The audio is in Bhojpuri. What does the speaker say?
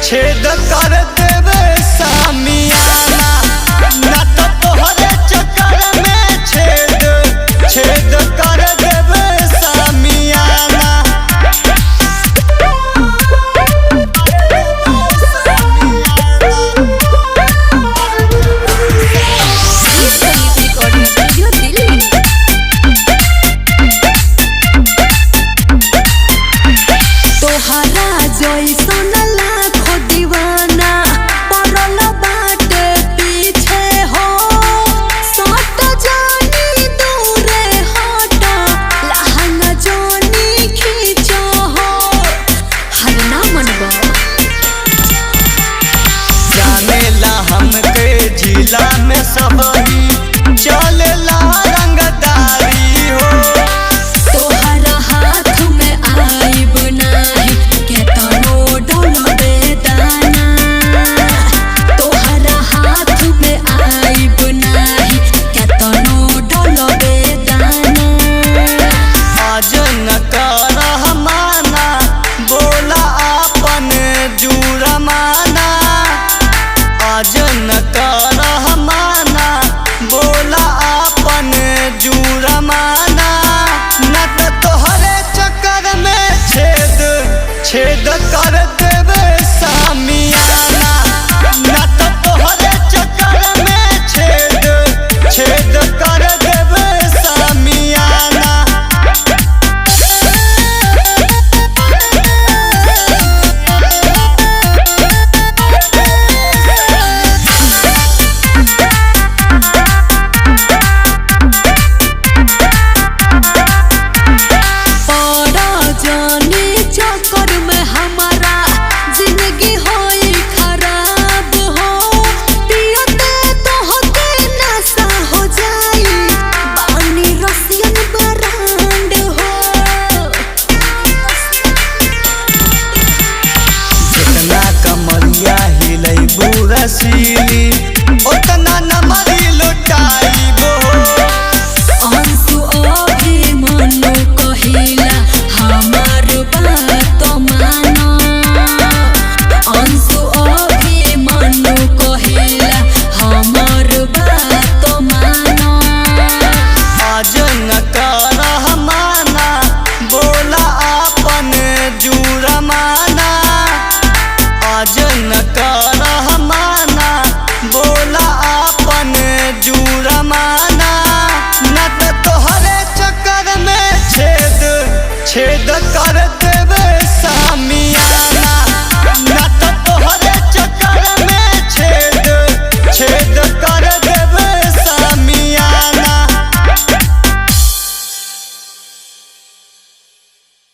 छेद कर देवे सामियाना ना तो तोहरे चक्कर में छेद कर देवे सामियाना। हमके जिला में सब ही चलेला रंगदारी हो। तोहरा हाथ में आइब नाही केतनो डोलबे दाना। तोहरा हाथ में आइब नाही केतनो डोलबे दाना। आज न कर माना बोला अपन जुर्माना। आज न कर माना बोला अपन जुर्माना न तो तोहरे चक्कर में छेद कर देवे सामियाना न तो तोहरे चक्कर में छेद कर देवे सामियाना। रसीली उतना नमरी लुटाइबो। अंशु अभी मनु कहिला हमार बा